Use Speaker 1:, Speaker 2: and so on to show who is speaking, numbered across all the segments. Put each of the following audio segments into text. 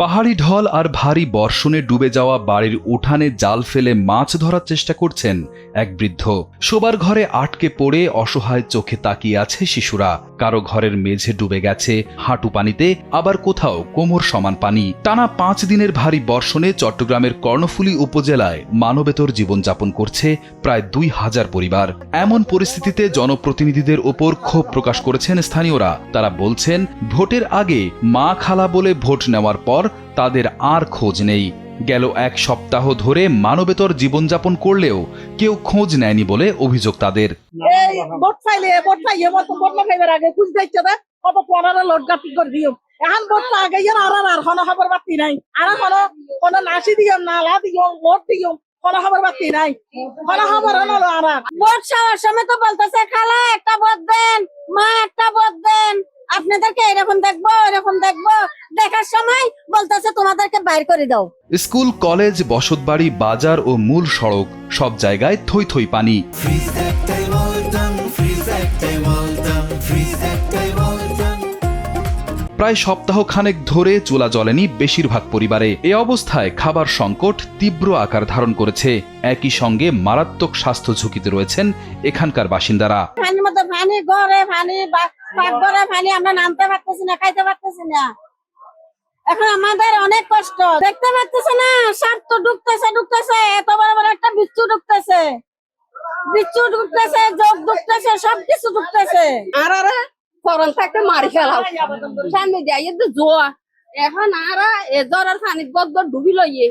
Speaker 1: পাহাড়ি ঢল আর ভারী বর্ষণে ডুবে যাওয়া বাড়ির উঠানে জাল ফেলে মাছ ধরার চেষ্টা করছেন এক বৃদ্ধ। শোবার ঘরে আটকে পড়ে অসহায় চোখে তাকিয়ে আছে শিশুরা। কারো ঘরের মেঝে ডুবে গেছে হাঁটু পানিতে, আবার কোথাও কোমর সমান পানি। টানা 5 দিনের ভারী বর্ষণে চট্টগ্রামের কর্ণফুলী উপজেলায় মানবেতর জীবনযাপন করছে প্রায় 2000 পরিবার। এমন পরিস্থিতিতে জনপ্রতিনিধিদের ওপর ক্ষোভ প্রকাশ করেছেন স্থানীয়রা। তারা বলছেন, ভোটের আগে মা খালা বলে ভোট নেওয়ার পর তাদের আর খোঁজ নেই। গেল 1 সপ্তাহ ধরে মানবেতর জীবনযাপন করলেও কেউ খোঁজ নেয়নি বলে অভিযোগ তাদের।
Speaker 2: আপনাদেরকে এরকম দেখবো দেখার সময় বলতেছে তোমাদেরকে বাইর করে দাও।
Speaker 1: স্কুল, কলেজ, বসতবাড়ি, বাজার ও মূল সড়ক সব জায়গায় থই থই পানি। প্রায় সপ্তাহ খানেক ধরে চুলা জ্বলেনি বেশিরভাগ পরিবারে। এ অবস্থায় খাবার সংকট তীব্র আকার ধারণ করেছে। একই সঙ্গে মারাত্মক স্বাস্থ্য ঝুঁকিতে রয়েছেন এখানকার বাসিন্দারা।
Speaker 2: আমরা নামতে পারতেছি না, খাইতে পারতেছি না। এখন আমাদের অনেক কষ্ট, দেখতে পাচ্ছেন না, সাপ তো ঢুকতেছে এত বড় বড় একটা বিচ্ছু ঢুকতেছে, যোগ ঢুকতেছে, সবকিছু ঢুকতেছে। আর ফরন থাকতে মারি ফেলাও সামনে যাই জোয়া। এখন আর এ জ্বরের পানি বদ্ধ ডুবি লইয়ে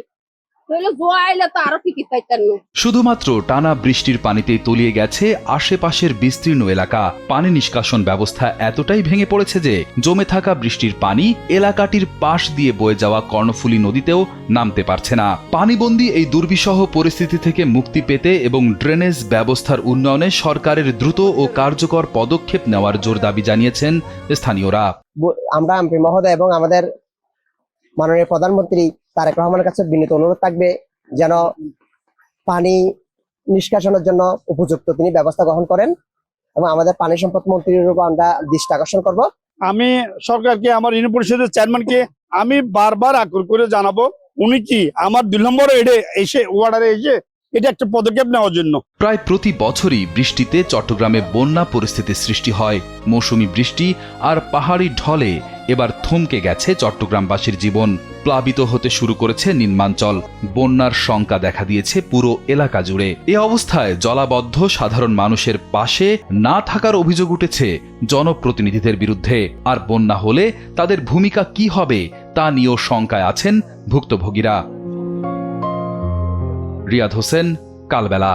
Speaker 1: শুধুমাত্র টানা বৃষ্টির পানিতেই তলিয়ে গেছে আশেপাশের বিস্তীর্ণ এলাকা। পানি নিষ্কাশন ব্যবস্থা এতটাই ভেঙে পড়েছে যে জমে থাকা বৃষ্টির পানি এলাকাটির পাশ দিয়ে বয়ে যাওয়া কর্ণফুলী নদীতেও নামতে পারছে না। পানিবন্দী এই দুর্বিষহ পরিস্থিতি থেকে মুক্তি পেতে এবং ড্রেনেজ ব্যবস্থার উন্নয়নে সরকারের দ্রুত ও কার্যকর পদক্ষেপ নেওয়ার জোর দাবি জানিয়েছেন স্থানীয়রা।
Speaker 3: আমরা এমপি মহোদয় এবং আমাদের মাননীয় প্রধানমন্ত্রী তারেক রহমানের কাছে বিনীত অনুরোধ থাকবে যেন পানি নিষ্কাশনের জন্য উপযুক্ত তিনি ব্যবস্থা গ্রহণ করেন এবং আমাদের পানি সম্পদ মন্ত্রীর উপর আমরা দৃষ্টি আকর্ষণ করব।
Speaker 4: আমি সরকারকে, আমার ইউনিয়ন পরিষদের চেয়ারম্যানকে আমি বারবার আগ্রহ করে জানাবো, উনি কি আমার 2 নম্বরে এসে ওয়ার্ডারে এসে এটা একটা পদক্ষেপ নেওয়ার জন্য।
Speaker 1: প্রায় প্রতি বছরই বৃষ্টিতে চট্টগ্রামে বন্যা পরিস্থিতির সৃষ্টি হয়। মৌসুমী বৃষ্টি আর পাহাড়ি ঢলে এবার থমকে গেছে চট্টগ্রামবাসীর জীবন। প্লাবিত হতে শুরু করেছে নিম্নাঞ্চল। বন্যার শঙ্কা দেখা দিয়েছে পুরো এলাকা জুড়ে। এ অবস্থায় জলাবদ্ধ সাধারণ মানুষের পাশে না থাকার অভিযোগ উঠেছে জনপ্রতিনিধিদের বিরুদ্ধে। আর বন্যা হলে তাদের ভূমিকা কি হবে তা নিয়েও শঙ্কায় আছেন ভুক্তভোগীরা। রিয়াদ হোসেন, কালবেলা।